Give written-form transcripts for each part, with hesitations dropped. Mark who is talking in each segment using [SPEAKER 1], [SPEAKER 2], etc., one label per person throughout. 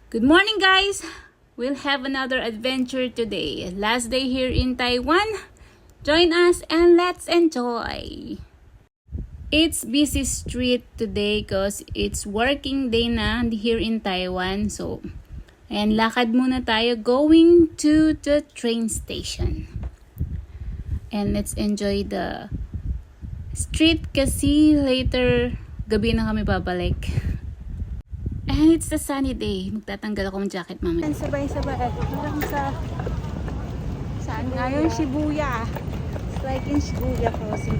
[SPEAKER 1] Good morning, guys! We'll have another adventure today. Last day here in Taiwan. Join us and let's enjoy! It's busy street today because it's working day na here in Taiwan. So, ayan, lakad muna tayo going to the train station. And let's enjoy the street kasi later gabi na kami babalik. And it's a sunny day. Magtatanggal ako ng jacket mamaya.
[SPEAKER 2] Sabay-sabay. Parang saan nga yun? Shibuya. It's like in Shibuya crossing.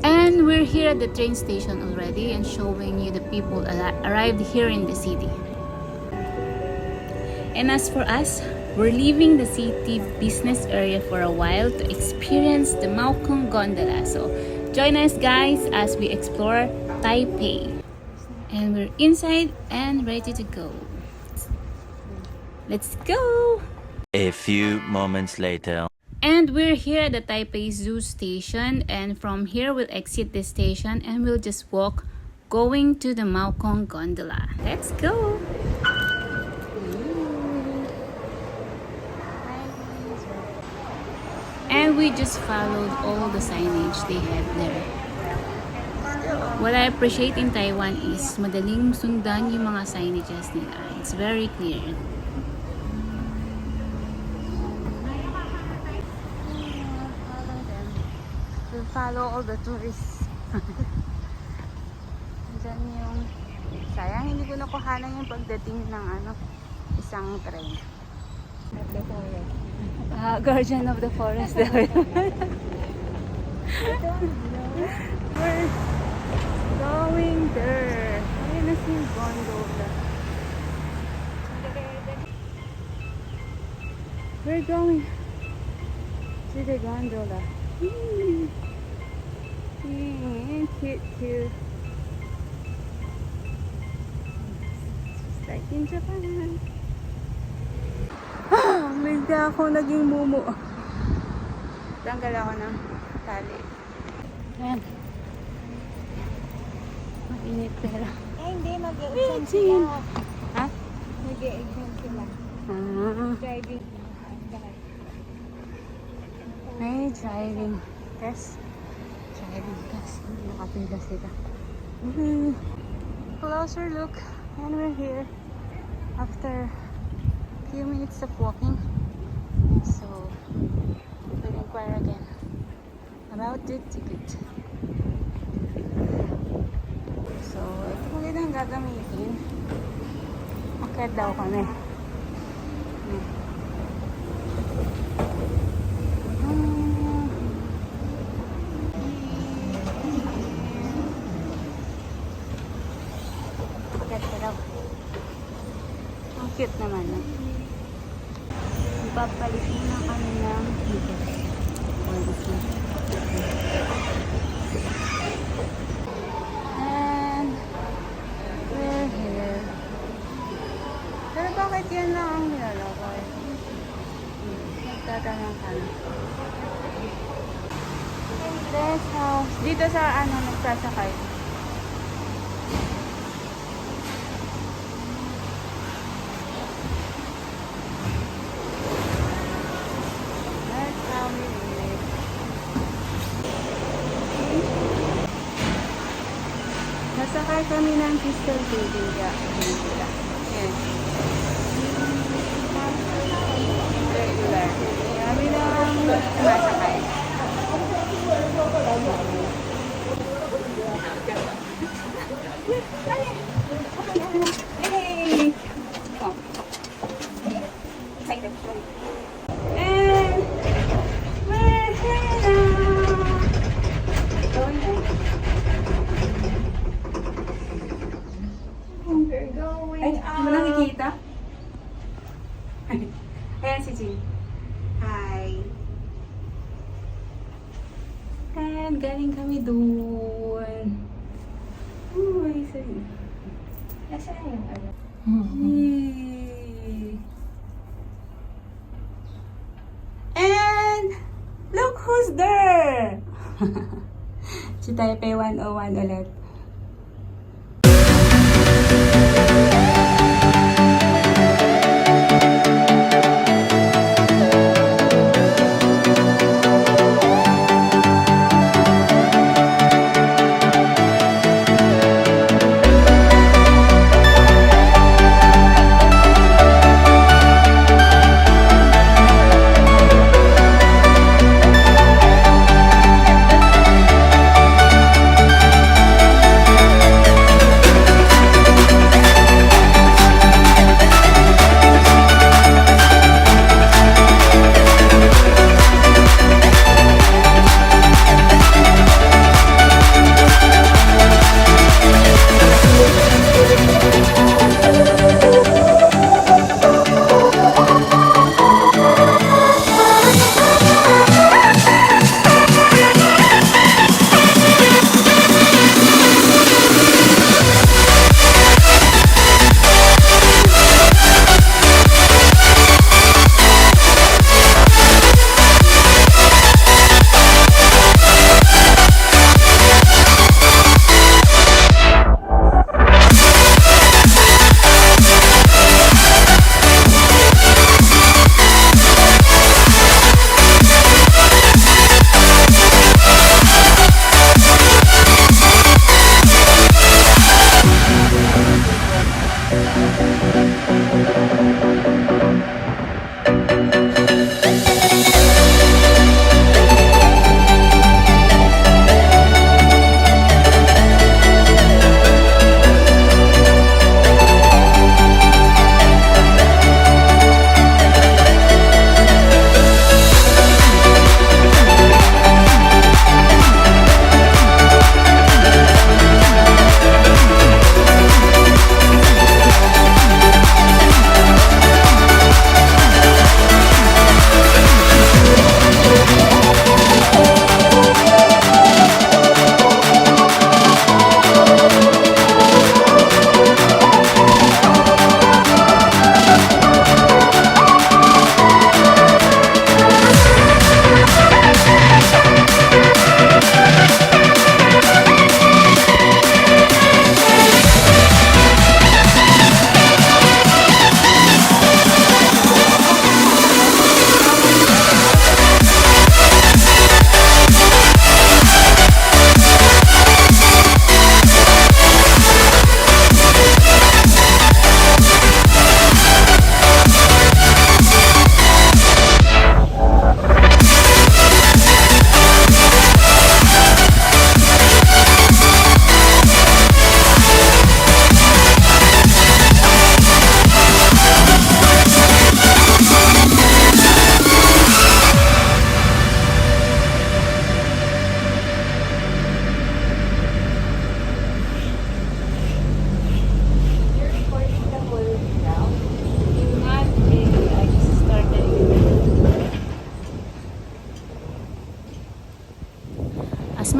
[SPEAKER 1] And we're here at the train station already and showing you the people arrived here in the city. And as for us, we're leaving the city business area for a while to experience the Maokong Gondola. So join us, guys, as we explore Taipei. And we're inside and ready to go. Let's go!
[SPEAKER 3] A few moments later.
[SPEAKER 1] And we're here at the Taipei Zoo station, and from here we'll exit the station and we'll just walk going to the Maokong Gondola. Let's go! And we just followed all the signage they had there. What I appreciate in Taiwan is madaling sundan yung mga signages nila. It's very clear.
[SPEAKER 2] We'll follow all the tourists. Diyan yung sayang hindi ko nakuhanan yung pagdating ng isang train. Guardian of the forest. We're going there. Ayun na si gondola. We're going to the gondola. Cute. Just like in Japan. Bigla ako naging mumu. Tanggal ako ng tali. Ayan. Mainit pero.
[SPEAKER 4] Hindi, mag-e-exam sila.
[SPEAKER 2] Ha?
[SPEAKER 4] Mag-e-exam sila. Driving.
[SPEAKER 2] May driving test. Hindi nakapila sila. Closer look. And we're here after a few minutes of walking. So, we'll inquire again about the ticket. So, ito ulit ang gagamitin. Akit daw kami. Akit ka daw. Ang cute naman. Ipapalitin na kami ng ticket. And we're here. Pero bakit yan lang ang nilalagay? Nagtatanong ka na. This house. Dito sa nagsasakay. That's how we live. Nasakay kami ng crystal building dyan. Yan. Regular. Kami lang masakay. Hey! Oh. And we're here now. Going home. We're going
[SPEAKER 4] Ay,
[SPEAKER 2] out. Mo nakikita? Ayan si Jean. Hi. And galing kami doon. Uy, sorry.
[SPEAKER 4] Nasaan yung ano?
[SPEAKER 2] Yay. And look who's there! Si Taipei 101 ulit.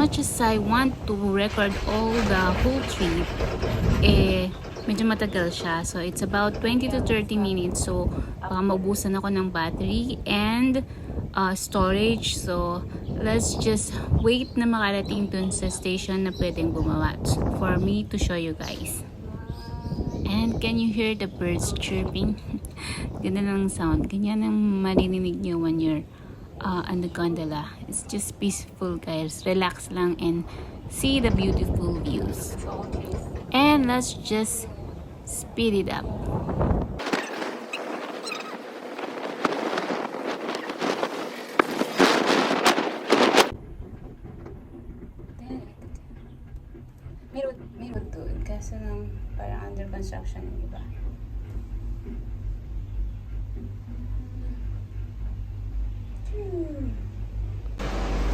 [SPEAKER 1] much as I want to record all the whole trip, medyo matagal siya. So, it's about 20 to 30 minutes. So, baka maubusan ako ng battery and storage. So, let's just wait na makarating dun sa station na pwedeng bumawa for me to show you guys. And can you hear the birds chirping? Ganda ng sound. Ganyan ang maririnig nyo when you're on the gondola. It's just peaceful, guys. Relax lang and see the beautiful views. And let's just speed it up. Meron to. Kaso nang parang under construction yung iba.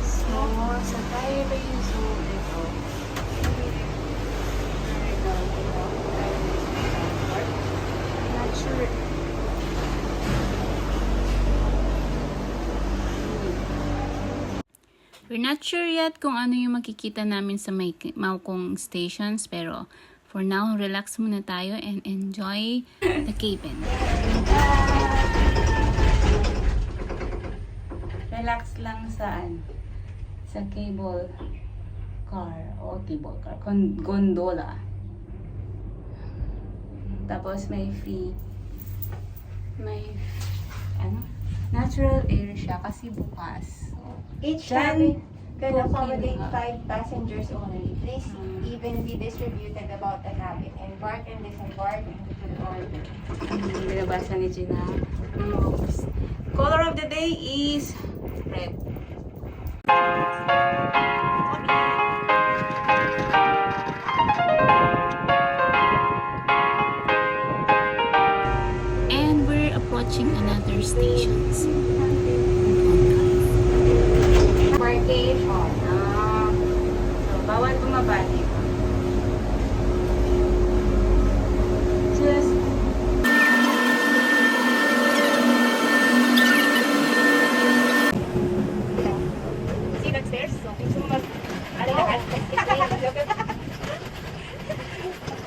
[SPEAKER 1] So, sa Taipei Zoo ito. Not sure. We're not sure yet kung ano yung makikita namin sa Maokong stations, pero for now, relax muna tayo and enjoy the cabin. Relax lang saan? Sa cable car o gondola. Tapos may natural air siya kasi bukas.
[SPEAKER 4] Each
[SPEAKER 1] Dyan,
[SPEAKER 4] cabin can accommodate
[SPEAKER 1] okay.
[SPEAKER 4] 5 passengers only. Please evenly distributed about the cabin. Embark and disembark in good order.
[SPEAKER 1] Binabasa ni Gina. Color of the day is red. And we're approaching another stations.
[SPEAKER 4] Embarkation.
[SPEAKER 1] So, bawal bumabalik. Just
[SPEAKER 4] See that stairs? So,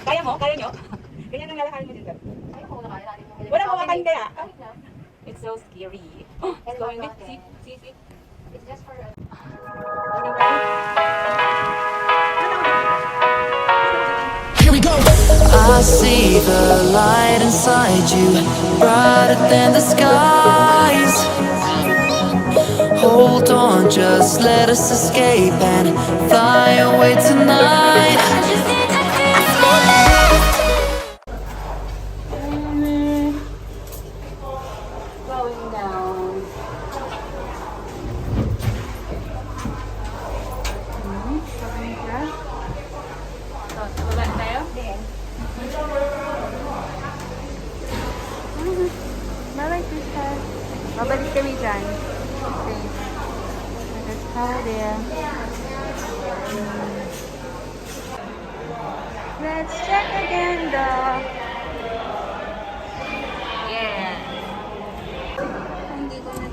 [SPEAKER 4] Kaya mo? Kaya nyo? Ganyan ang lalakarin mo dito. Wala hawakan kaya.
[SPEAKER 1] it's so scary. It's going with see.
[SPEAKER 4] It's just for
[SPEAKER 5] Here we go. I see the light inside you, brighter than the skies. Hold on, just let us escape and fly away tonight.
[SPEAKER 1] Going down. So, baba tayo?
[SPEAKER 2] Bye-bye, sister. Babalik kami dyan. Okay. Let's go there. Let's check again the...
[SPEAKER 1] Yeah.
[SPEAKER 2] Hindi ko na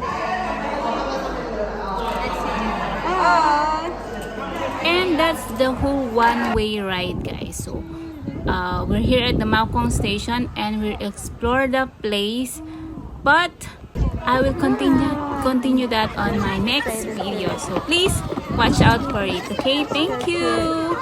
[SPEAKER 2] Let's see. Oh!
[SPEAKER 1] And that's the whole one-way ride, guys. So, we're here at the Maokong station and we'll explore the place. But I will continue that on my next video. So please watch out for it. Okay, thank you.